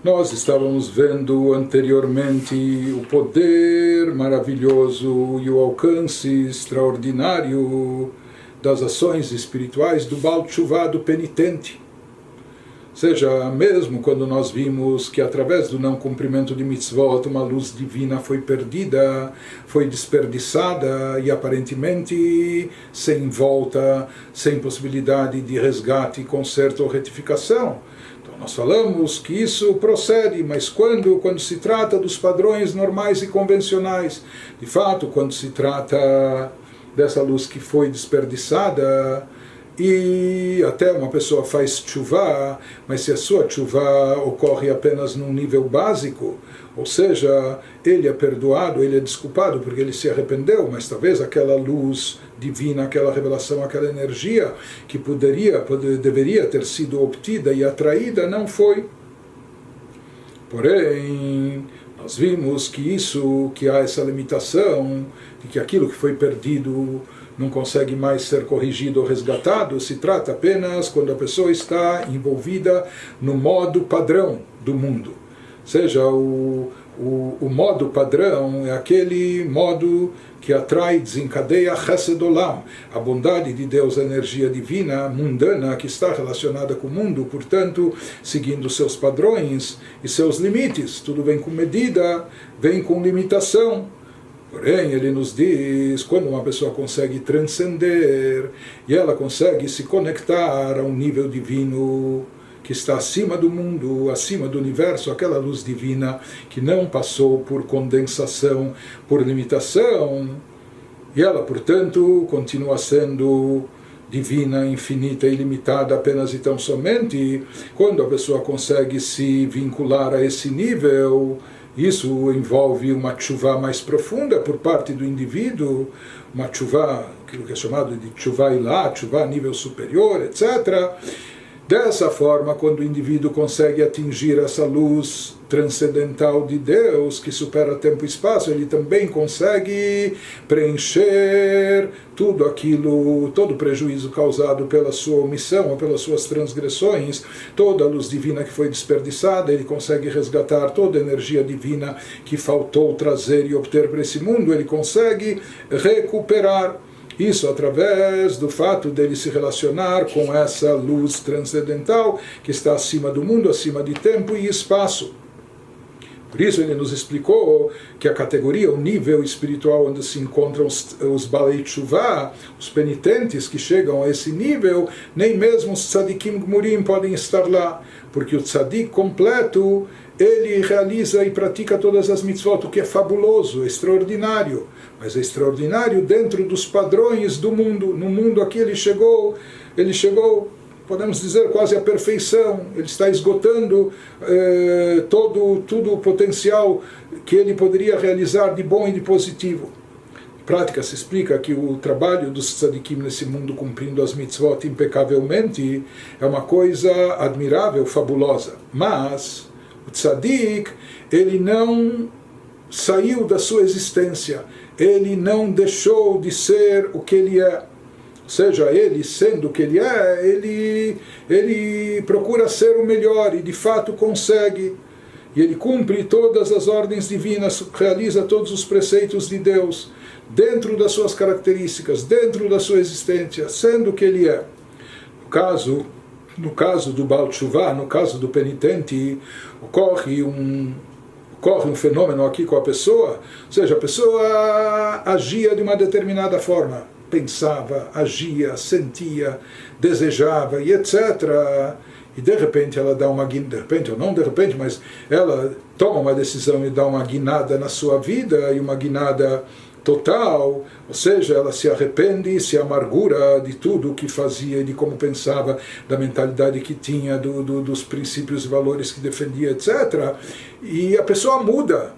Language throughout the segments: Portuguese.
Nós estávamos vendo anteriormente o poder maravilhoso e o alcance extraordinário das ações espirituais do Baal Teshuvah, do penitente. Ou seja, mesmo quando nós vimos que através do não cumprimento de mitzvot uma luz divina foi perdida, foi desperdiçada e aparentemente sem volta, sem possibilidade de resgate, conserto ou retificação. Então nós falamos que isso procede, mas quando se trata dos padrões normais e convencionais, de fato, quando se trata dessa luz que foi desperdiçada, e até uma pessoa faz teshuvah, mas se a sua teshuvah ocorre apenas num nível básico, ou seja, ele é perdoado, ele é desculpado porque ele se arrependeu, mas talvez aquela luz divina, aquela revelação, aquela energia que deveria ter sido obtida e atraída, não foi. Porém, nós vimos que há essa limitação, de que aquilo que foi perdido não consegue mais ser corrigido ou resgatado, se trata apenas quando a pessoa está envolvida no modo padrão do mundo. Ou seja, o modo padrão é aquele modo que atrai, desencadeia Chesed Olam, a bondade de Deus, a energia divina, mundana, que está relacionada com o mundo, portanto, seguindo seus padrões e seus limites. Tudo vem com medida, vem com limitação. Porém, ele nos diz, quando uma pessoa consegue transcender e ela consegue se conectar a um nível divino que está acima do mundo, acima do universo, aquela luz divina que não passou por condensação, por limitação, e ela, portanto, continua sendo divina, infinita e ilimitada apenas e tão somente, quando a pessoa consegue se vincular a esse nível, isso envolve uma teshuvah mais profunda por parte do indivíduo, uma teshuvah, aquilo que é chamado de teshuvah ilá, teshuvah a nível superior, etc. Dessa forma, quando o indivíduo consegue atingir essa luz transcendental de Deus, que supera tempo e espaço, ele também consegue preencher tudo aquilo, todo o prejuízo causado pela sua omissão ou pelas suas transgressões, toda a luz divina que foi desperdiçada, ele consegue resgatar toda a energia divina que faltou trazer e obter para esse mundo, ele consegue recuperar. Isso através do fato dele se relacionar com essa luz transcendental que está acima do mundo, acima de tempo e espaço. Por isso ele nos explicou que a categoria, o nível espiritual onde se encontram os Balei Teshuvah, os penitentes que chegam a esse nível, nem mesmo os tzadikim gmurim podem estar lá, porque o tzadik completo, ele realiza e pratica todas as mitzvot, o que é fabuloso, extraordinário, mas é extraordinário dentro dos padrões do mundo. No mundo aqui ele chegou, podemos dizer, quase à perfeição. Ele está esgotando todo o potencial que ele poderia realizar de bom e de positivo. Na prática se explica que o trabalho dos tzadikim nesse mundo, cumprindo as mitzvot impecavelmente, é uma coisa admirável, fabulosa. Mas o tzadik, ele não saiu da sua existência, ele não deixou de ser o que ele é. Ou seja, ele sendo o que ele é, ele procura ser o melhor e de fato consegue. E ele cumpre todas as ordens divinas, realiza todos os preceitos de Deus, dentro das suas características, dentro da sua existência, sendo o que ele é. No caso do Baal Teshuvah, no caso do penitente, ocorre um fenômeno aqui com a pessoa, ou seja, a pessoa agia de uma determinada forma, pensava, agia, sentia, desejava e etc. E de repente ela dá mas ela toma uma decisão e dá uma guinada na sua vida, e uma guinada total, ou seja, ela se arrepende, se amargura de tudo o que fazia, de como pensava, da mentalidade que tinha, dos princípios e valores que defendia, etc. E a pessoa muda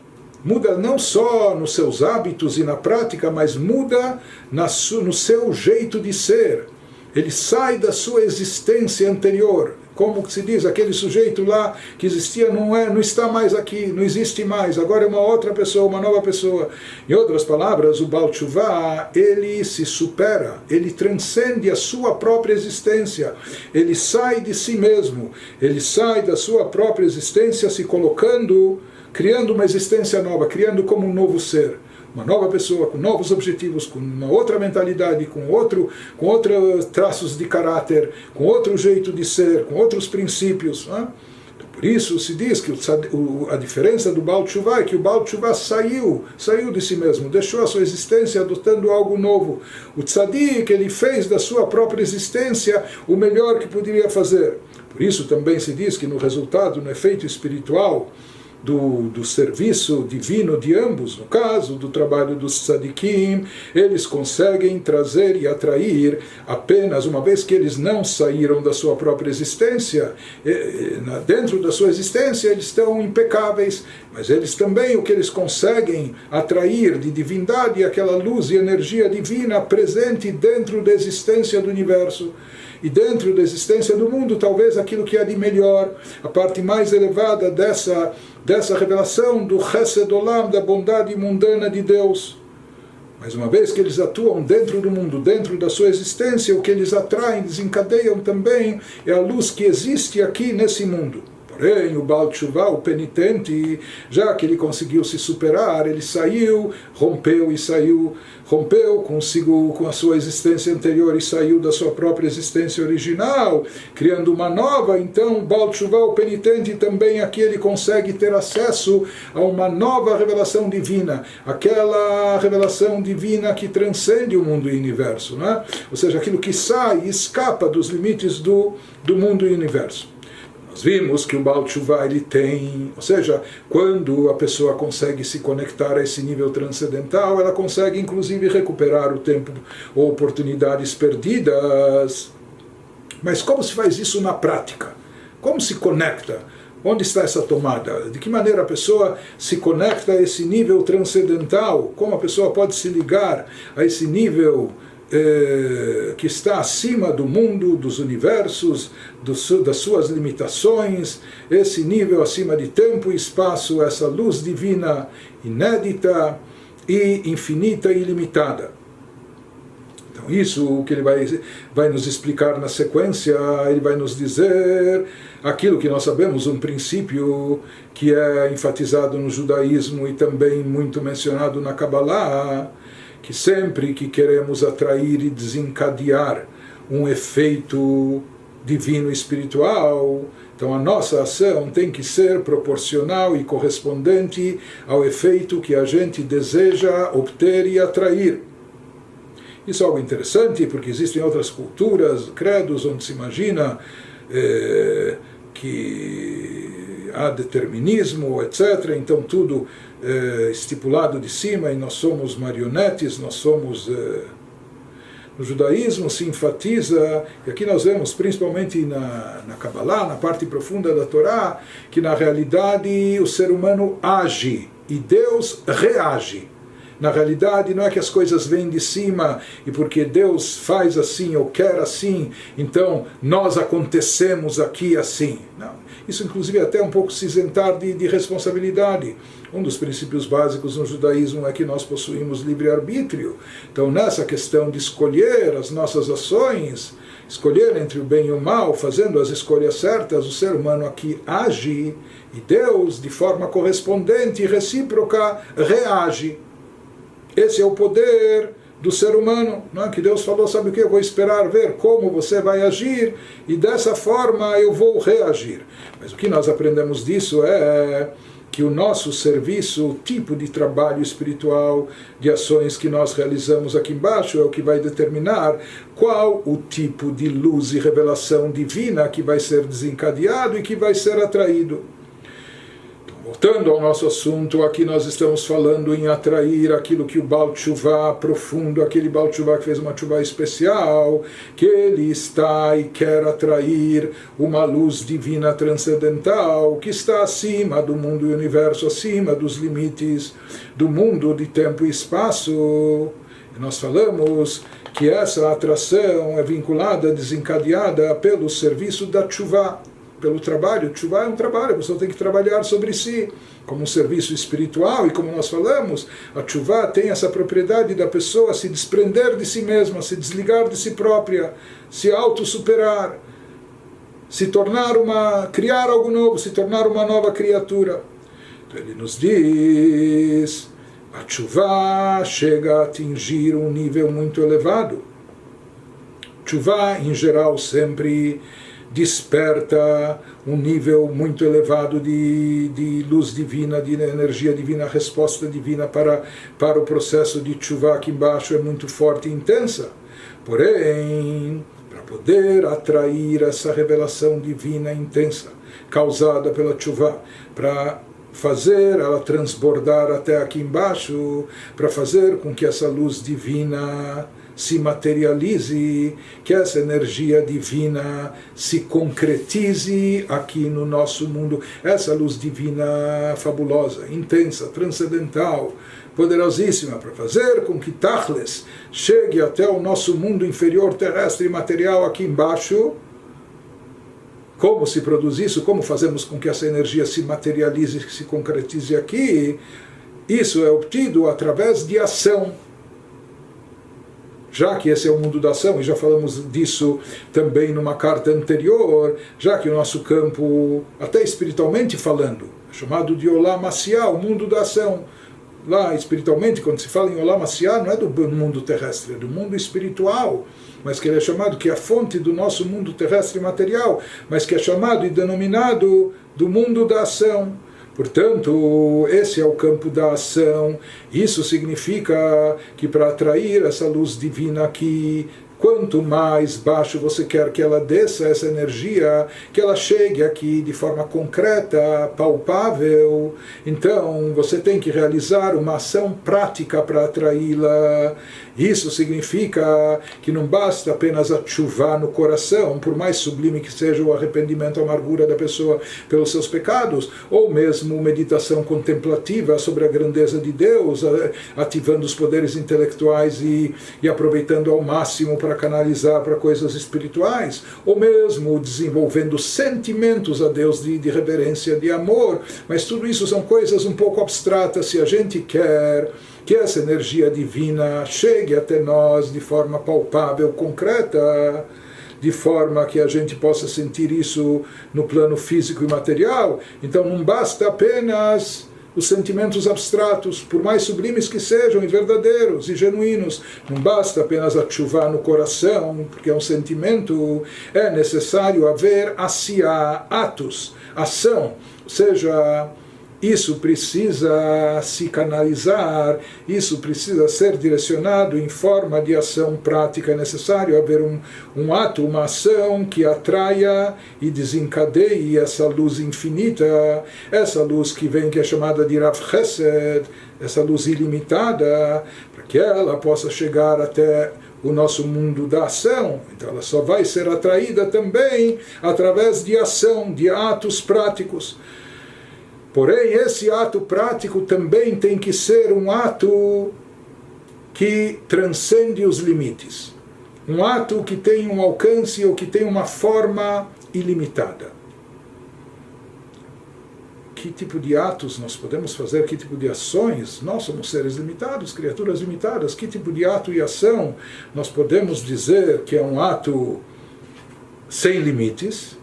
não só nos seus hábitos e na prática, mas muda no seu jeito de ser. Ele sai da sua existência anterior. como se diz, aquele sujeito lá que existia não está mais aqui, não existe mais, agora é uma outra pessoa, uma nova pessoa. Em outras palavras, o Baal Teshuvah, ele se supera, ele transcende a sua própria existência, ele sai de si mesmo, ele sai da sua própria existência se colocando, criando uma existência nova, criando como um novo ser. Uma nova pessoa, com novos objetivos, com uma outra mentalidade, com outros traços de caráter, com outro jeito de ser, com outros princípios. Então, por isso se diz que a diferença do Baal Teshuvah é que o Baal Teshuvah saiu de si mesmo, deixou a sua existência adotando algo novo. O Tzadik, ele fez da sua própria existência o melhor que poderia fazer. Por isso também se diz que no resultado, no efeito espiritual, do serviço divino de ambos, no caso do trabalho dos tzadikim, eles conseguem trazer e atrair apenas, uma vez que eles não saíram da sua própria existência, dentro da sua existência eles estão impecáveis, mas eles também, o que eles conseguem atrair de divindade, aquela luz e energia divina presente dentro da existência do universo. E dentro da existência do mundo, talvez aquilo que há de melhor, a parte mais elevada dessa revelação do Chesed Olam, da bondade mundana de Deus. Mas uma vez que eles atuam dentro do mundo, dentro da sua existência, o que eles atraem, desencadeiam também, é a luz que existe aqui nesse mundo. Porém, o Baal Teshuvah, o penitente, já que ele conseguiu se superar, ele saiu, rompeu consigo com a sua existência anterior e saiu da sua própria existência original, criando uma nova. Então, o Baal Teshuvah, o penitente, também aqui ele consegue ter acesso a uma nova revelação divina, aquela revelação divina que transcende o mundo e o universo, né? Ou seja, aquilo que sai e escapa dos limites do mundo e universo. Nós vimos que o Baal Teshuvah ele tem, ou seja, quando a pessoa consegue se conectar a esse nível transcendental, ela consegue inclusive recuperar o tempo ou oportunidades perdidas. Mas como se faz isso na prática? Como se conecta? Onde está essa tomada? De que maneira a pessoa se conecta a esse nível transcendental? Como a pessoa pode se ligar a esse nível que está acima do mundo, dos universos, das suas limitações, esse nível acima de tempo e espaço, essa luz divina inédita e infinita e ilimitada. Então isso o que ele vai nos explicar na sequência, ele vai nos dizer aquilo que nós sabemos, um princípio que é enfatizado no judaísmo e também muito mencionado na Kabbalah, que sempre que queremos atrair e desencadear um efeito divino espiritual, então a nossa ação tem que ser proporcional e correspondente ao efeito que a gente deseja obter e atrair. Isso é algo interessante, porque existem outras culturas, credos, onde se imagina que há determinismo, etc. Então tudo estipulado de cima e nós somos marionetes, nós somos... No judaísmo se enfatiza, e aqui nós vemos principalmente na Kabbalah, na parte profunda da Torá, que na realidade o ser humano age e Deus reage. Na realidade não é que as coisas vêm de cima e porque Deus faz assim ou quer assim, então nós acontecemos aqui assim. Não. Isso inclusive é até um pouco se isentar de responsabilidade. Um dos princípios básicos no judaísmo é que nós possuímos livre-arbítrio. Então nessa questão de escolher as nossas ações, escolher entre o bem e o mal, fazendo as escolhas certas, o ser humano aqui age e Deus, de forma correspondente e recíproca, reage. Esse é o poder do ser humano, não é? Que Deus falou, sabe o que? Eu vou esperar ver como você vai agir e dessa forma eu vou reagir. Mas o que nós aprendemos disso é que o nosso serviço, o tipo de trabalho espiritual, de ações que nós realizamos aqui embaixo é o que vai determinar qual o tipo de luz e revelação divina que vai ser desencadeado e que vai ser atraído. Voltando ao nosso assunto, aqui nós estamos falando em atrair aquilo que o Baal Teshuvah profundo, aquele Baal Teshuvah que fez uma Teshuvah especial, que ele está e quer atrair uma luz divina transcendental, que está acima do mundo e universo, acima dos limites do mundo de tempo e espaço. E nós falamos que essa atração é vinculada, desencadeada pelo serviço da Teshuvah. pelo trabalho. Tshuva é um trabalho, a pessoa tem que trabalhar sobre si, como um serviço espiritual, e como nós falamos, a tshuva tem essa propriedade da pessoa se desprender de si mesma, se desligar de si própria, se autossuperar, se tornar criar algo novo, se tornar uma nova criatura. Então ele nos diz, a tshuva chega a atingir um nível muito elevado. Tshuva, em geral, sempre desperta um nível muito elevado de luz divina, de energia divina, resposta divina para o processo de tshuva aqui embaixo é muito forte e intensa. Porém, para poder atrair essa revelação divina intensa, causada pela tshuva, para fazer ela transbordar até aqui embaixo, para fazer com que essa luz divina se materialize, que essa energia divina se concretize aqui no nosso mundo, essa luz divina fabulosa, intensa, transcendental, poderosíssima, para fazer com que Tachles chegue até o nosso mundo inferior terrestre e material aqui embaixo. Como se produz isso? Como fazemos com que essa energia se materialize, se concretize aqui? Isso é obtido através de ação. Já que esse é o mundo da ação, e já falamos disso também numa carta anterior, já que o nosso campo, até espiritualmente falando, é chamado de Olam Asiá, o mundo da ação. Lá, espiritualmente, quando se fala em Olam Asiá, não é do mundo terrestre, é do mundo espiritual, mas que ele é chamado, que é a fonte do nosso mundo terrestre material, mas que é chamado e denominado do mundo da ação. Portanto, esse é o campo da ação. Isso significa que para atrair essa luz divina aqui, quanto mais baixo você quer que ela desça, essa energia, que ela chegue aqui de forma concreta, palpável, então você tem que realizar uma ação prática para atraí-la. Isso significa que não basta apenas a tshuva no coração, por mais sublime que seja o arrependimento, a amargura da pessoa pelos seus pecados, ou mesmo meditação contemplativa sobre a grandeza de Deus, ativando os poderes intelectuais e aproveitando ao máximo para canalizar para coisas espirituais, ou mesmo desenvolvendo sentimentos a Deus de reverência, de amor, mas tudo isso são coisas um pouco abstratas. Se a gente quer que essa energia divina chegue até nós de forma palpável, concreta, de forma que a gente possa sentir isso no plano físico e material, então não basta apenas os sentimentos abstratos, por mais sublimes que sejam, e verdadeiros e genuínos. Não basta apenas a tshuva no coração, porque é um sentimento, é necessário haver asiá, atos, ação, ou seja, isso precisa se canalizar, isso precisa ser direcionado em forma de ação prática. É necessário haver um ato, uma ação que atraia e desencadeie essa luz infinita, essa luz que vem, que é chamada de Rav Chesed, essa luz ilimitada, para que ela possa chegar até o nosso mundo da ação. Então ela só vai ser atraída também através de ação, de atos práticos. Porém, esse ato prático também tem que ser um ato que transcende os limites. Um ato que tem um alcance ou que tem uma forma ilimitada. Que tipo de atos nós podemos fazer? Que tipo de ações? Nós somos seres limitados, criaturas limitadas. Que tipo de ato e ação nós podemos dizer que é um ato sem limites?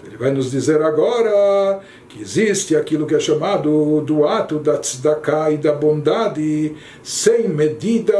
Ele vai nos dizer agora que existe aquilo que é chamado do ato da tzedakah e da bondade sem medida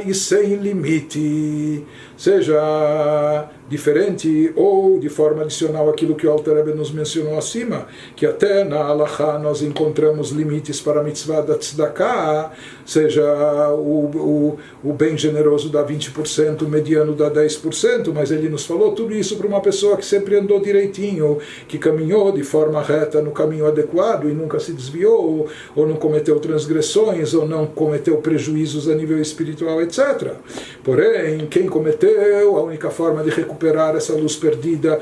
e sem limite, seja diferente ou de forma adicional aquilo que o Alter Rebbe nos mencionou acima, que até na Halachá nós encontramos limites para a mitzvah da tzedakah, seja o bem generoso dá 20%, o mediano dá 10%, mas ele nos falou tudo isso para uma pessoa que sempre andou direitinho, que caminhou de forma reta no caminho adequado e nunca se desviou, ou não cometeu transgressões, ou não cometeu prejuízos a nível espiritual, etc. Porém, quem cometeu, a única forma de recuperar recuperar essa luz perdida,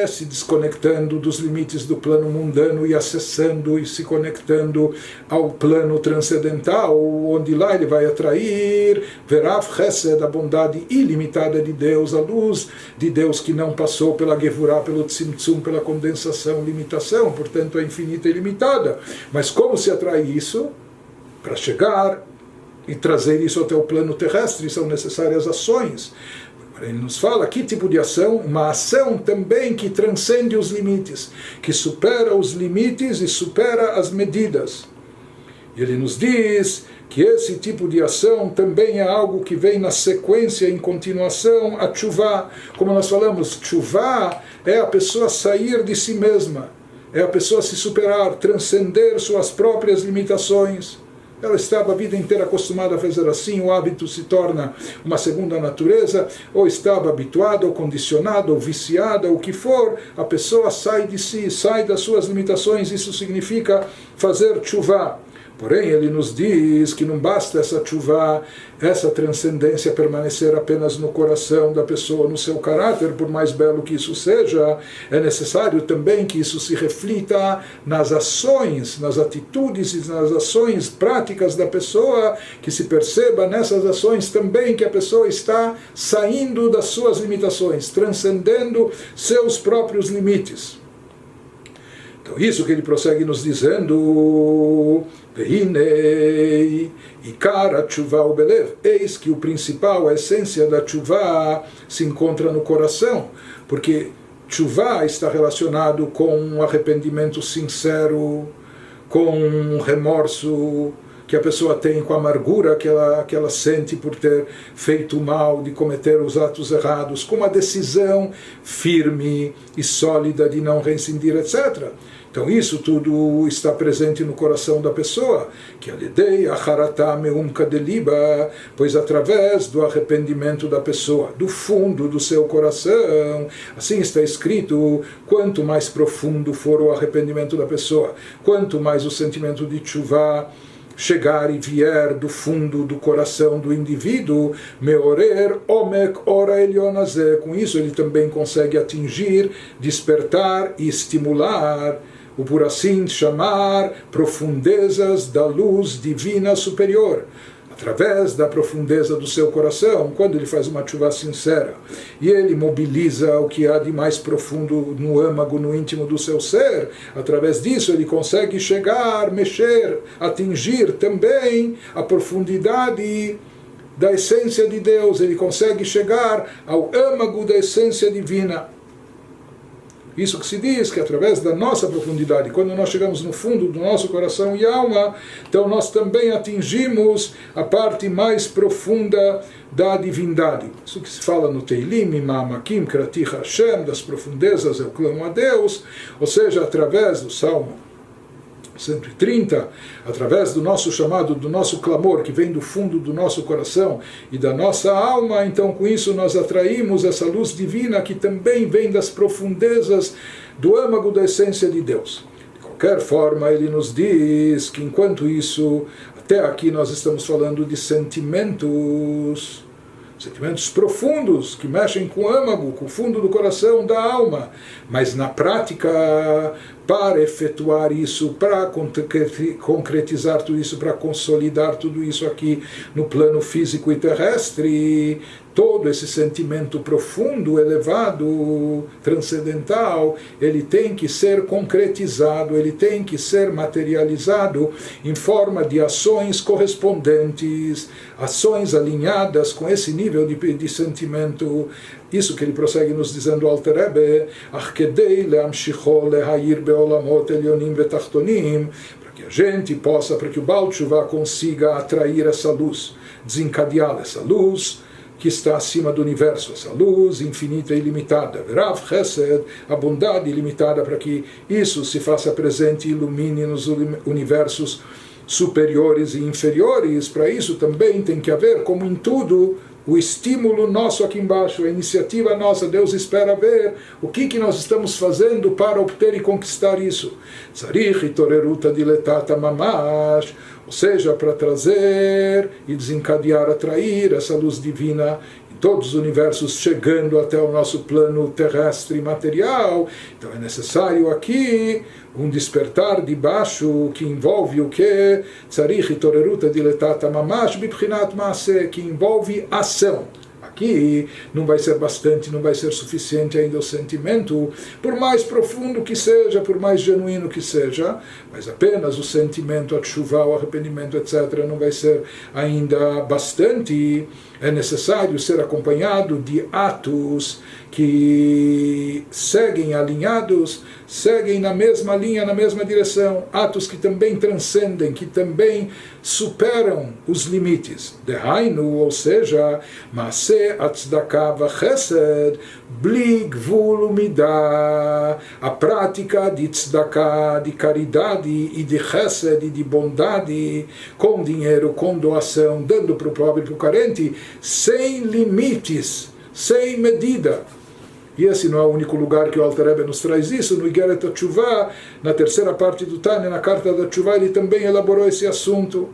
se desconectando dos limites do plano mundano e acessando e se conectando ao plano transcendental, onde lá ele vai atrair Verav Chesed, a bondade ilimitada de Deus, a luz de Deus que não passou pela Gevurah, pelo Tzimtzum, pela condensação, limitação, portanto é infinita e ilimitada. Mas como se atrai isso? Para chegar e trazer isso até o plano terrestre são necessárias ações. Ele nos fala que tipo de ação? Uma ação também que transcende os limites, que supera os limites e supera as medidas. E ele nos diz que esse tipo de ação também é algo que vem na sequência, em continuação, a tchuvá. Como nós falamos, tchuvá é a pessoa sair de si mesma, é a pessoa se superar, transcender suas próprias limitações. Ela estava a vida inteira acostumada a fazer assim, o hábito se torna uma segunda natureza, ou estava habituada, ou condicionada, ou viciada, o que for, a pessoa sai de si, sai das suas limitações, isso significa fazer tchuvá. Porém, ele nos diz que não basta essa tchuvá, essa transcendência permanecer apenas no coração da pessoa, no seu caráter, por mais belo que isso seja, é necessário também que isso se reflita nas ações, nas atitudes e nas ações práticas da pessoa, que se perceba nessas ações também que a pessoa está saindo das suas limitações, transcendendo seus próprios limites. Então, isso que ele prossegue nos dizendo, Vehinei, Ikar HaTshuvah ubelev, eis que o principal, a essência da tchuvá se encontra no coração, porque tchuvá está relacionado com um arrependimento sincero, com um remorso que a pessoa tem, com a amargura que ela sente por ter feito mal, de cometer os atos errados, com uma decisão firme e sólida de não reincidir, etc. Então isso tudo está presente no coração da pessoa, que alidei acharata meumka deliba, pois através do arrependimento da pessoa, do fundo do seu coração, assim está escrito, quanto mais profundo for o arrependimento da pessoa, quanto mais o sentimento de tchuvá chegar e vier do fundo do coração do indivíduo, meorer omek ora elionazé, com isso ele também consegue atingir, despertar e estimular o, por assim chamar, profundezas da luz divina superior, através da profundeza do seu coração, quando ele faz uma tchuvá sincera, e ele mobiliza o que há de mais profundo no âmago, no íntimo do seu ser, através disso ele consegue chegar, mexer, atingir também a profundidade da essência de Deus, ele consegue chegar ao âmago da essência divina. Isso que se diz que através da nossa profundidade, quando nós chegamos no fundo do nosso coração e alma, então nós também atingimos a parte mais profunda da divindade. Isso que se fala no Teilim, Ma'amakim Krati Hashem, das profundezas eu clamo a Deus, ou seja, através do Salmo 130, através do nosso chamado, do nosso clamor que vem do fundo do nosso coração e da nossa alma, então com isso nós atraímos essa luz divina que também vem das profundezas do âmago da essência de Deus. De qualquer forma, ele nos diz que enquanto isso, até aqui nós estamos falando de sentimentos profundos que mexem com o âmago, com o fundo do coração, da alma, mas na prática, para efetuar isso, para concretizar tudo isso, para consolidar tudo isso aqui no plano físico e terrestre, todo esse sentimento profundo, elevado, transcendental, ele tem que ser concretizado, ele tem que ser materializado em forma de ações correspondentes, ações alinhadas com esse nível de sentimento. Isso que ele prossegue nos dizendo, Alter Rebbe, Achkedei leamshicho lehair beolamot elionim vetachtonim, para que a gente possa, para que o Baal Teshuvah consiga atrair essa luz, desencadeá-la, essa luz que está acima do universo, essa luz infinita e ilimitada, Verav Chesed, a bondade ilimitada, para que isso se faça presente e ilumine nos universos superiores e inferiores. Para isso também tem que haver, como em tudo, o estímulo nosso aqui embaixo, a iniciativa nossa. Deus espera ver o que nós estamos fazendo para obter e conquistar isso. Tzarich itoreruta diletata mamash, ou seja, para trazer e desencadear, atrair essa luz divina em todos os universos chegando até o nosso plano terrestre material. Então é necessário aqui um despertar de baixo que envolve o que? Tzarich toreruta diletata mamash bibchinat maaseh, que envolve ação. Aqui não vai ser bastante, não vai ser suficiente ainda o sentimento, por mais profundo que seja, por mais genuíno que seja, mas apenas o sentimento, a tshuva, o arrependimento, etc., não vai ser ainda bastante. É necessário ser acompanhado de atos que seguem alinhados, seguem na mesma linha, na mesma direção, atos que também transcendem, que também superam os limites. Dehainu, ou seja, Maaseh Atzdaka v'Chesed bli gvul umidah, a prática de tzedakah, de caridade e de chesed, e de bondade, com dinheiro, com doação, dando para o pobre e para o carente, sem limites, sem medida. E esse não é o único lugar que o Alter Rebbe nos traz isso. No Igeret HaTshuvah, na terceira parte do Tânia, na carta da Tshuvah, ele também elaborou esse assunto.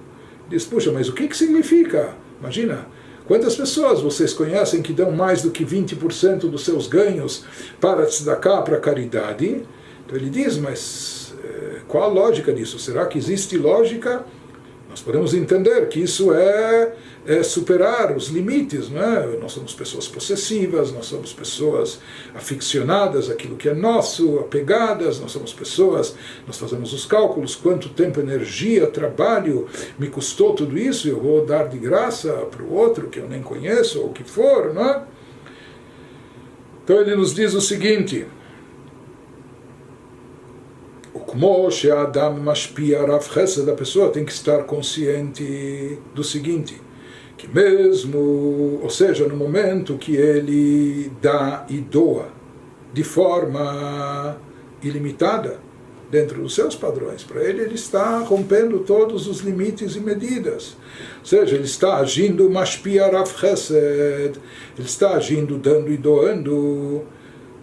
Diz, puxa, mas o que significa? Imagina, quantas pessoas vocês conhecem que dão mais do que 20% dos seus ganhos para tzedakah, para caridade? Então ele diz, mas qual a lógica disso? Será que existe lógica? Nós podemos entender que isso é superar os limites, não é? Nós somos pessoas possessivas, nós somos pessoas aficionadas àquilo que é nosso, apegadas, nós somos pessoas, nós fazemos os cálculos, quanto tempo, energia, trabalho me custou tudo isso, eu vou dar de graça para o outro que eu nem conheço, ou o que for, não é? Então ele nos diz o seguinte: a pessoa tem que estar consciente do seguinte, que mesmo, ou seja, no momento que ele dá e doa de forma ilimitada, dentro dos seus padrões, para ele está rompendo todos os limites e medidas. Ou seja, ele está agindo mashpia rav chesed, ele está agindo dando e doando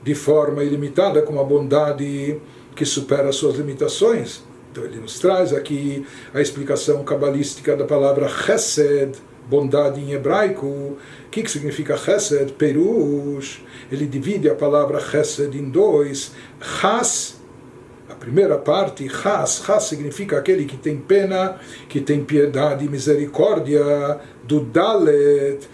de forma ilimitada, com a bondade que supera as suas limitações. Então ele nos traz aqui a explicação cabalística da palavra chesed, bondade em hebraico. O que significa chesed? Perush. Ele divide a palavra chesed em dois. Chas, a primeira parte, chas significa aquele que tem pena, que tem piedade e misericórdia. Do dalet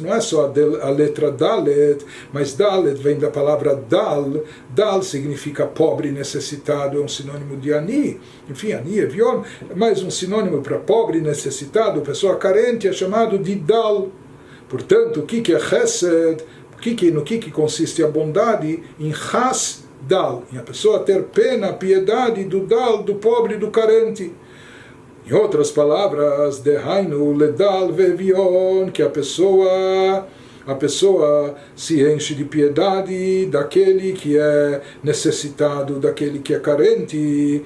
não é só a letra dalet, mas dalet vem da palavra dal significa pobre, necessitado, é um sinônimo de ani. Enfim, ani é viol, mais um sinônimo para pobre, necessitado, pessoa carente, é chamado de dal. Portanto, o que é chesed? No que consiste a bondade? Em chas dal, em a pessoa ter pena, piedade do dal, do pobre, do carente. Em outras palavras, dehainu ledal vevion, que a pessoa se enche de piedade daquele que é necessitado, daquele que é carente.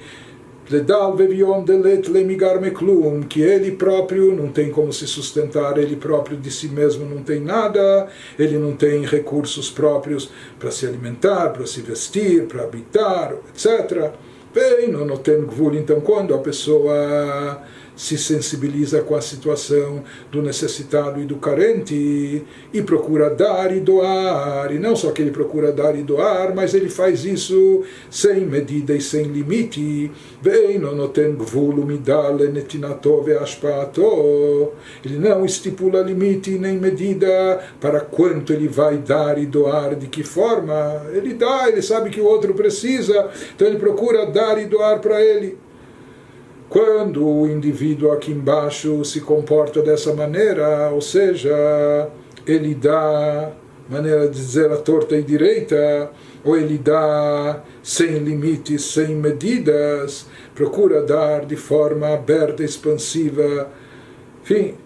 Ledal vevion delet lemigar meklum, que ele próprio não tem como se sustentar, ele próprio de si mesmo não tem nada, ele não tem recursos próprios para se alimentar, para se vestir, para habitar, etc. Bem, não tem gvul. Então, quando a pessoa se sensibiliza com a situação do necessitado e do carente e procura dar e doar, e não só que ele procura dar e doar, mas ele faz isso sem medida e sem limite. Bem, não tem gvul umidah lenetinato ve'ashpa'ato. Ele não estipula limite nem medida para quanto ele vai dar e doar, de que forma. Ele dá, ele sabe que o outro precisa, então ele procura dar e doar para ele. Quando o indivíduo aqui embaixo se comporta dessa maneira, ou seja, ele dá, maneira de dizer, a torta e direita, ou ele dá sem limites, sem medidas, procura dar de forma aberta, expansiva, enfim.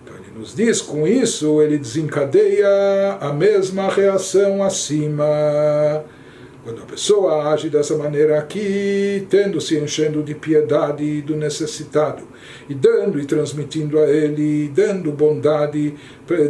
Então ele nos diz, com isso, ele desencadeia a mesma reação acima. Quando a pessoa age dessa maneira aqui, se enchendo de piedade do necessitado, e dando e transmitindo a ele, dando bondade,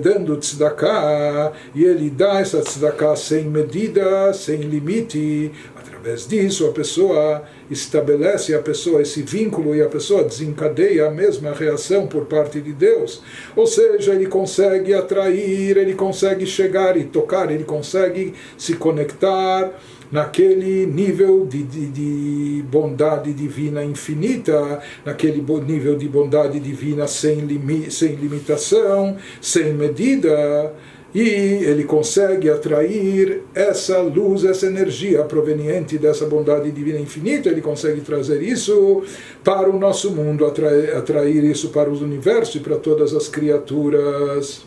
dando tzedakah, e ele dá essa tzedakah sem medida, sem limite, Através disso, a pessoa estabelece esse vínculo e a pessoa desencadeia a mesma reação por parte de Deus. Ou seja, ele consegue atrair, ele consegue chegar e tocar, ele consegue se conectar naquele nível de bondade divina infinita, naquele nível de bondade divina sem limitação, sem medida, e ele consegue atrair essa luz, essa energia proveniente dessa bondade divina infinita, ele consegue trazer isso para o nosso mundo, atrair isso para o universo e para todas as criaturas.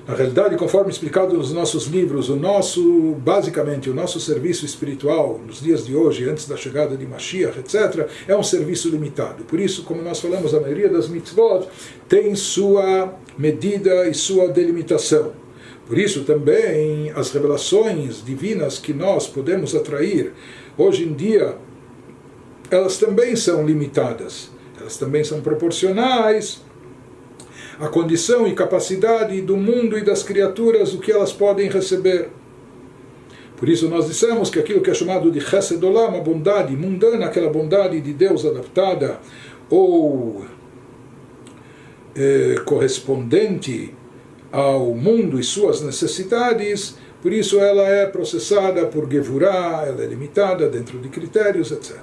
Na realidade, conforme explicado nos nossos livros, basicamente o nosso serviço espiritual nos dias de hoje, antes da chegada de Mashiach, etc., é um serviço limitado. Por isso, como nós falamos, a maioria das mitzvot tem sua medida e sua delimitação. Por isso também as revelações divinas que nós podemos atrair hoje em dia, elas também são limitadas, elas também são proporcionais a condição e capacidade do mundo e das criaturas, o que elas podem receber. Por isso nós dissemos que aquilo que é chamado de Chesed Olam, a bondade mundana, aquela bondade de Deus adaptada ou correspondente ao mundo e suas necessidades, por isso ela é processada por Gevurah, ela é limitada dentro de critérios, etc.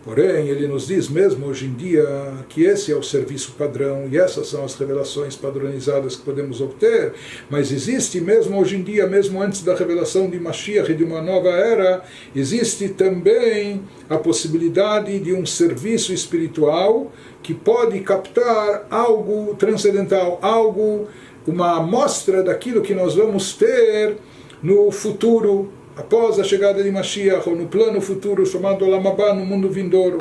Porém, ele nos diz mesmo hoje em dia que esse é o serviço padrão e essas são as revelações padronizadas que podemos obter, mas existe mesmo hoje em dia, mesmo antes da revelação de Mashiach e de uma nova era, existe também a possibilidade de um serviço espiritual que pode captar algo transcendental, uma amostra daquilo que nós vamos ter no futuro, após a chegada de Mashiach, ou no plano futuro chamado Olam Haba, no mundo vindouro.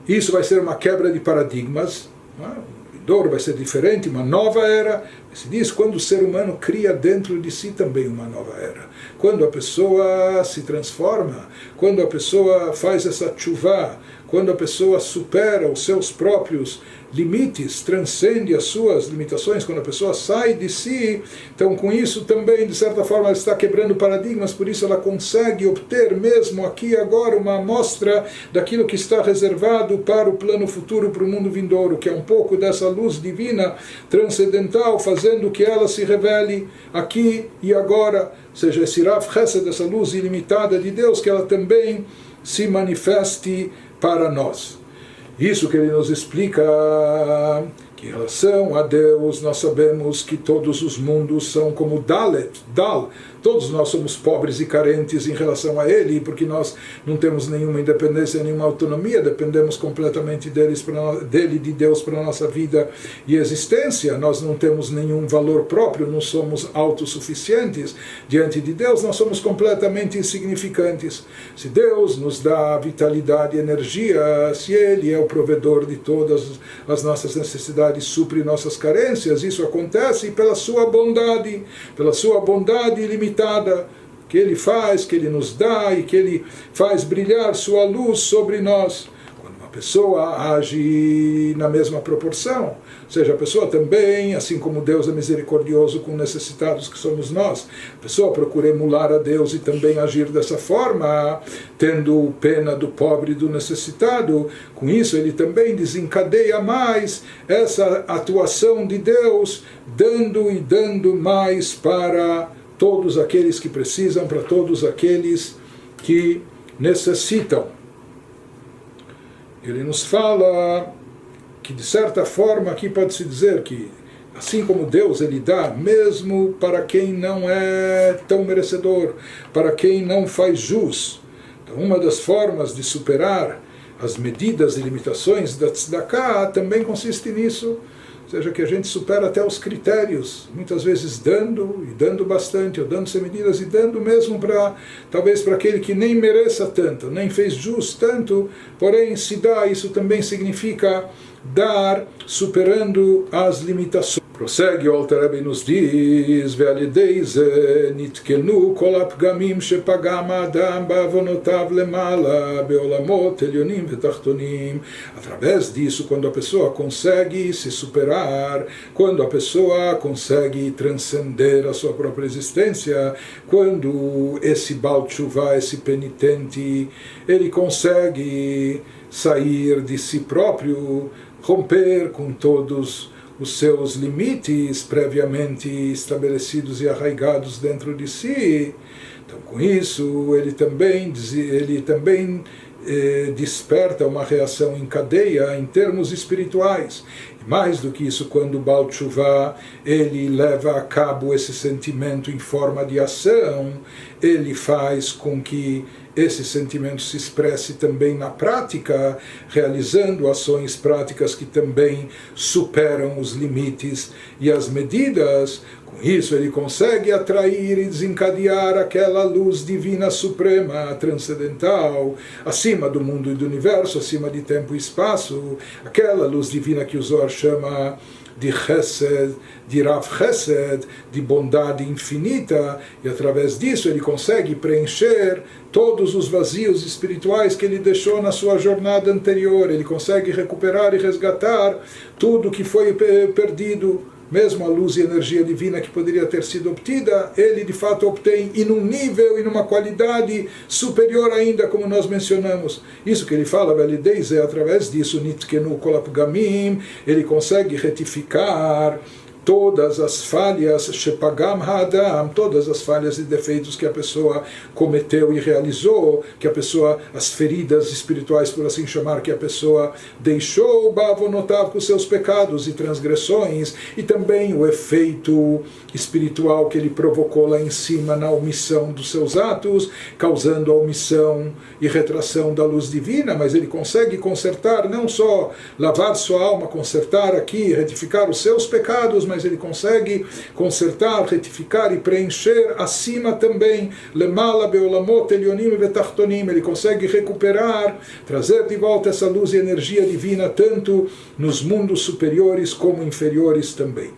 Isso vai ser uma quebra de paradigmas, o vindouro vai ser diferente, uma nova era. Se diz quando o ser humano cria dentro de si também uma nova era. Quando a pessoa se transforma, quando a pessoa faz essa tchuvá, quando a pessoa supera os seus próprios limites, transcende as suas limitações, quando a pessoa sai de si, então com isso também, de certa forma, ela está quebrando paradigmas, por isso ela consegue obter mesmo aqui e agora uma amostra daquilo que está reservado para o plano futuro, para o mundo vindouro, que é um pouco dessa luz divina, transcendental, fazendo que ela se revele aqui e agora, ou seja, esse Rav Chesed, dessa luz ilimitada de Deus, que ela também se manifeste para nós. Isso que ele nos explica, que em relação a Deus nós sabemos que todos os mundos são como Dal, todos nós somos pobres e carentes em relação a Ele, porque nós não temos nenhuma independência, nenhuma autonomia, dependemos completamente dele, de Deus para a nossa vida e existência, nós não temos nenhum valor próprio, não somos autossuficientes diante de Deus, nós somos completamente insignificantes. Se Deus nos dá vitalidade e energia, se Ele é o provedor de todas as nossas necessidades, supre nossas carências, isso acontece pela sua bondade ilimitada, que Ele faz, que Ele nos dá e que Ele faz brilhar sua luz sobre nós. Quando uma pessoa age na mesma proporção, ou seja, a pessoa também, assim como Deus é misericordioso com necessitados que somos nós, a pessoa procura emular a Deus e também agir dessa forma, tendo pena do pobre e do necessitado. Com isso ele também desencadeia mais essa atuação de Deus, dando mais para todos aqueles que precisam, para todos aqueles que necessitam. Ele nos fala que, de certa forma, aqui pode-se dizer que, assim como Deus ele dá, mesmo para quem não é tão merecedor, para quem não faz jus. Então, uma das formas de superar as medidas e limitações da tzedakah também consiste nisso, ou seja, que a gente supera até os critérios, muitas vezes dando bastante, ou dando sem medidas, e dando mesmo talvez para aquele que nem mereça tanto, nem fez jus tanto, porém se dá, isso também significa dar, superando as limitações. Prossegue o Alter Rebbe e nos diz: Ve'alidei ze nitkenu kol hapgamim shepagam ha'adam ba'avonotav lemala be'olamot elyonim ve'tachtonim. Através disso, quando a pessoa consegue se superar, quando a pessoa consegue transcender a sua própria existência, quando esse Baal Teshuvah, esse penitente, ele consegue sair de si próprio, romper com todos os seus limites previamente estabelecidos e arraigados dentro de si. Então, com isso, ele também desperta uma reação em cadeia em termos espirituais. E mais do que isso, quando o Baal Teshuvah ele leva a cabo esse sentimento em forma de ação, ele faz com que esse sentimento se expresse também na prática, realizando ações práticas que também superam os limites e as medidas. Com isso ele consegue atrair e desencadear aquela luz divina suprema, transcendental, acima do mundo e do universo, acima de tempo e espaço, aquela luz divina que o Zohar chama de Chesed, de Rav Chesed, de bondade infinita, e através disso ele consegue preencher todos os vazios espirituais que ele deixou na sua jornada anterior. Ele consegue recuperar e resgatar tudo que foi perdido. Mesmo a luz e energia divina que poderia ter sido obtida, ele de fato obtém em um nível e numa qualidade superior ainda, como nós mencionamos. Isso que ele fala, é através disso, Nitkenu Kol Hapgamim, ele consegue retificar todas as falhas, Shepagam Ha'adam, todas as falhas e defeitos que a pessoa cometeu e realizou, que a pessoa, as feridas espirituais, por assim chamar, que a pessoa deixou, Ba'avonotav, com seus pecados e transgressões, e também o efeito espiritual que ele provocou lá em cima na omissão dos seus atos, causando a omissão e retração da luz divina, mas ele consegue consertar, não só lavar sua alma, consertar aqui, retificar os seus pecados, mas ele consegue consertar, retificar e preencher acima também, lemala beolamot elyonim vetachtonim, ele consegue recuperar, trazer de volta essa luz e energia divina, tanto nos mundos superiores como inferiores também.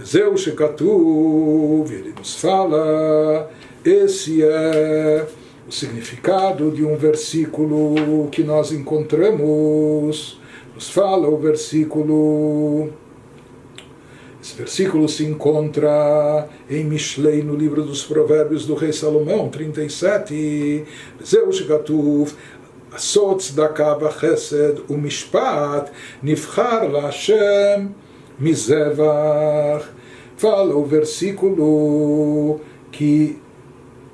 Zeu shekatuv, ele nos fala, esse é o significado de um versículo que nós encontramos. Nos fala o versículo. Esse versículo se encontra em Mishlei, no livro dos Provérbios do rei Salomão, 37. Zeu shekatuv, asot tzedakah v'chesed u'mishpat nivchar la'Hashem mizevach. Fala o versículo que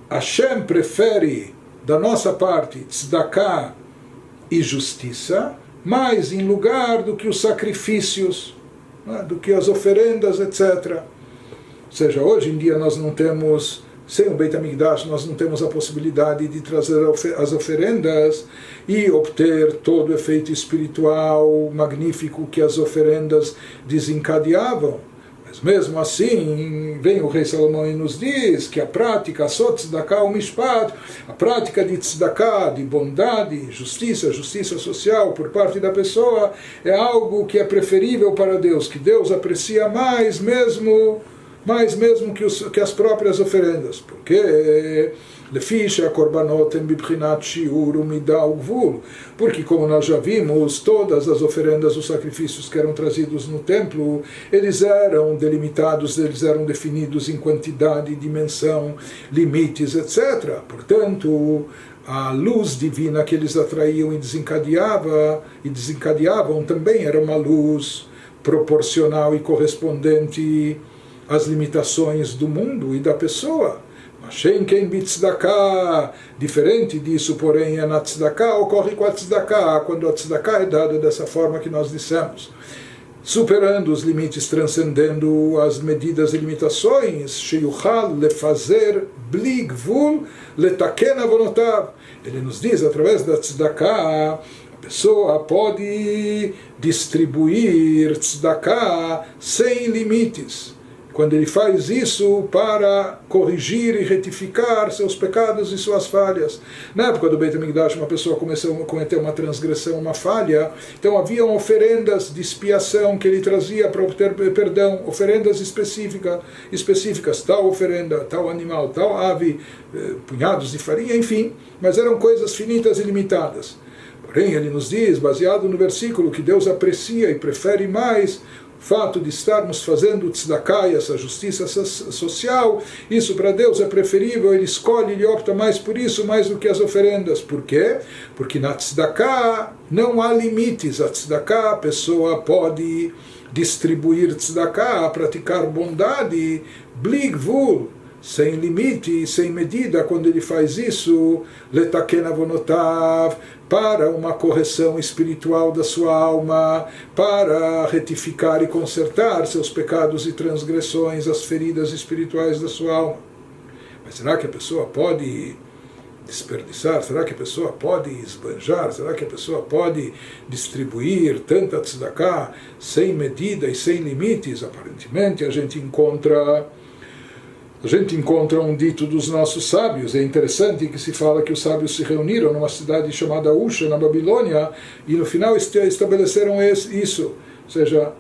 Hashem prefere da nossa parte tzedakah e justiça, mais em lugar do que os sacrifícios, do que as oferendas, etc. Ou seja, hoje em dia nós não temos, sem o Beit HaMikdash, nós não temos a possibilidade de trazer as oferendas e obter todo o efeito espiritual magnífico que as oferendas desencadeavam. Mas mesmo assim, vem o rei Salomão e nos diz que a prática, Asot Tzedakah u'Mishpat, a prática de Tzedakah, de bondade, justiça social por parte da pessoa, é algo que é preferível para Deus, que Deus aprecia mais mesmo que as próprias oferendas. Porque porque, como nós já vimos, todas as oferendas, os sacrifícios que eram trazidos no templo, eles eram delimitados, eles eram definidos em quantidade, dimensão, limites, etc. Portanto, a luz divina que eles atraíam e desencadeavam também era uma luz proporcional e correspondente às limitações do mundo e da pessoa. Diferente disso, porém, na tzedakah, ocorre com a tzedakah, quando a tzedakah é dada dessa forma que nós dissemos, superando os limites, transcendendo as medidas e limitações, sheyuchal lefazer bli gvul letaken avonotav. Ele nos diz, através da tzedakah, a pessoa pode distribuir tzedakah sem limites. quando ele faz isso para corrigir e retificar seus pecados e suas falhas. Na época do Beit HaMikdash, uma pessoa começou a cometer uma transgressão, uma falha, então haviam oferendas de expiação que ele trazia para obter perdão, oferendas específicas, tal oferenda, tal animal, tal ave, punhados de farinha, enfim, mas eram coisas finitas e limitadas. Porém, ele nos diz, baseado no versículo, que Deus aprecia e prefere mais o fato de estarmos fazendo tzedakah e essa justiça social. Isso para Deus é preferível, ele escolhe, ele opta mais por isso, mais do que as oferendas. Por quê? Porque na tzedakah não há limites. A tzedakah, a pessoa pode distribuir tzedakah, praticar bondade, bli gvul, sem limite, sem medida. Quando ele faz isso, letaken avonotav, para uma correção espiritual da sua alma, para retificar e consertar seus pecados e transgressões, as feridas espirituais da sua alma. Mas será que a pessoa pode desperdiçar? Será que a pessoa pode esbanjar? Será que a pessoa pode distribuir tanta tzedakah sem medida e sem limites? Aparentemente a gente encontra um dito dos nossos sábios. É interessante que se fala que os sábios se reuniram numa cidade chamada Usha, na Babilônia, e no final estabeleceram isso. Ou seja,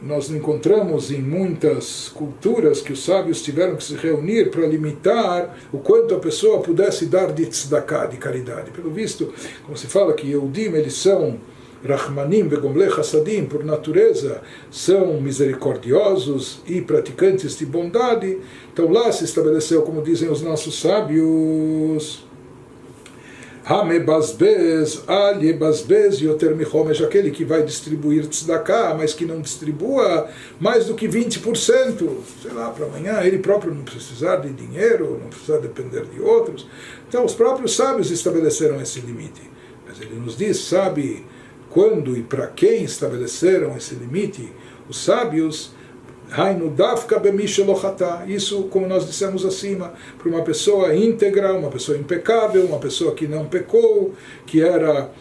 nós encontramos em muitas culturas que os sábios tiveram que se reunir para limitar o quanto a pessoa pudesse dar de tzedakah, de caridade. Pelo visto, como se fala que Yehudim, eles são Rahmanim begomlei Hassadim, por natureza, são misericordiosos e praticantes de bondade. Então lá se estabeleceu, como dizem os nossos sábios, Hamebazbez, Alebazbez yoter michomesh, aquele que vai distribuir tzedakah, mas que não distribua mais do que 20%, sei lá, para amanhã, ele próprio não precisar de dinheiro, não precisar depender de outros. Então os próprios sábios estabeleceram esse limite. Mas ele nos diz, sabe quando e para quem estabeleceram esse limite? Os sábios, isso, como nós dissemos acima, para uma pessoa íntegra, uma pessoa impecável, uma pessoa que não pecou, que era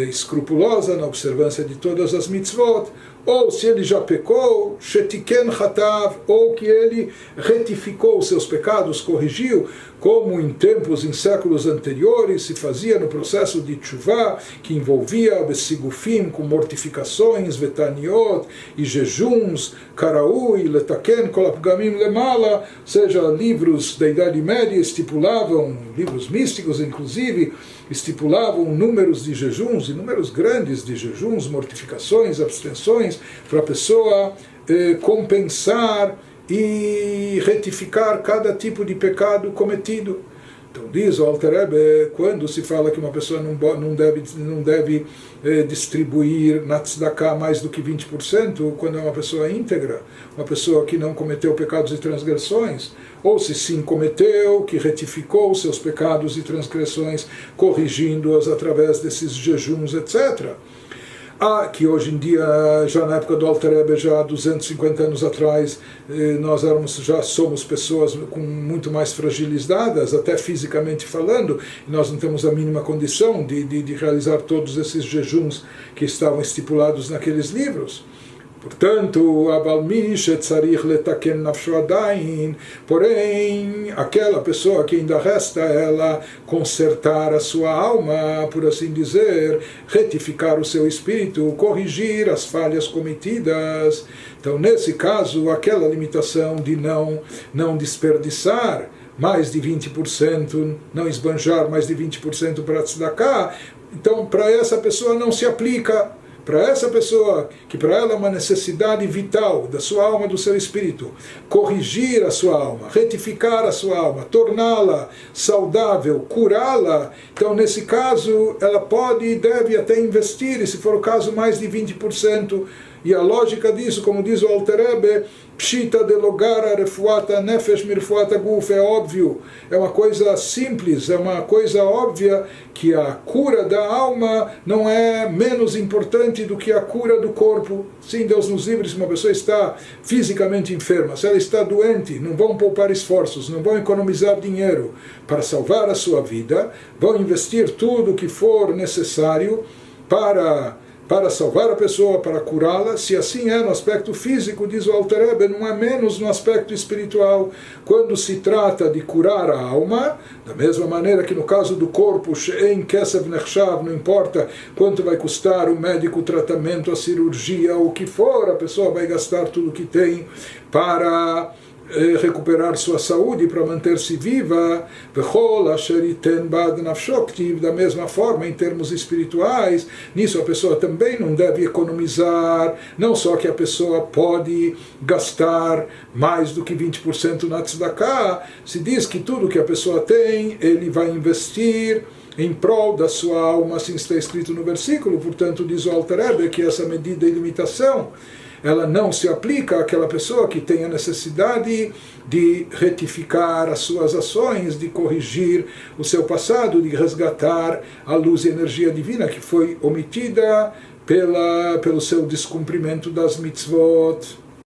escrupulosa na observância de todas as mitzvot, ou se ele já pecou, shetiken chatav, ou que ele retificou os seus pecados, corrigiu, como em tempos, em séculos anteriores, se fazia no processo de tshuvah, que envolvia besigufim, com mortificações, vetaniot, e jejuns, karaui, letaken, kolapgamim lemala, ou seja, livros da Idade Média estipulavam, livros místicos inclusive, estipulavam números de jejuns, e números grandes de jejuns, mortificações, abstenções, para a pessoa compensar e retificar cada tipo de pecado cometido. Então diz o Alter Rebbe, quando se fala que uma pessoa não deve distribuir na tzedakah mais do que 20%, quando é uma pessoa íntegra, uma pessoa que não cometeu pecados e transgressões, ou se sim cometeu, que retificou seus pecados e transgressões, corrigindo-as através desses jejuns, etc. Que hoje em dia, já na época do Alter Rebbe, já há 250 anos atrás, já somos pessoas com muito mais fragilizadas, até fisicamente falando, e nós não temos a mínima condição de realizar todos esses jejuns que estavam estipulados naqueles livros. Portanto, porém, aquela pessoa que ainda resta ela consertar a sua alma, por assim dizer, retificar o seu espírito, corrigir as falhas cometidas. Então, nesse caso, aquela limitação de não desperdiçar mais de 20%, não esbanjar mais de 20% para tzedakah, então, para essa pessoa não se aplica. Para essa pessoa, que para ela é uma necessidade vital da sua alma, do seu espírito, corrigir a sua alma, retificar a sua alma, torná-la saudável, curá-la, então nesse caso ela pode e deve até investir, e se for o caso mais de 20%. E a lógica disso, como diz o Alter Rebbe, Pshita de logara refuata nefesh mirfuata guf, é óbvio, é uma coisa simples, é uma coisa óbvia que a cura da alma não é menos importante do que a cura do corpo. Sim, Deus nos livre se uma pessoa está fisicamente enferma, se ela está doente, não vão poupar esforços, não vão economizar dinheiro para salvar a sua vida, vão investir tudo o que for necessário para para salvar a pessoa, para curá-la. Se assim é no aspecto físico, diz o Alter Rebbe, não é menos no aspecto espiritual. Quando se trata de curar a alma, da mesma maneira que no caso do corpo, she'en kesev nechshav, não importa quanto vai custar o médico, o tratamento, a cirurgia, o que for, a pessoa vai gastar tudo que tem para recuperar sua saúde, para manter-se viva. Da mesma forma, em termos espirituais, nisso a pessoa também não deve economizar. Não só que a pessoa pode gastar mais do que 20% na tzedakah, se diz que tudo que a pessoa tem, ele vai investir em prol da sua alma, assim está escrito no versículo. Portanto, diz o Alter Rebbe que essa medida e limitação, ela não se aplica àquela pessoa que tem a necessidade de retificar as suas ações, de corrigir o seu passado, de resgatar a luz e energia divina que foi omitida pelo seu descumprimento das mitzvot.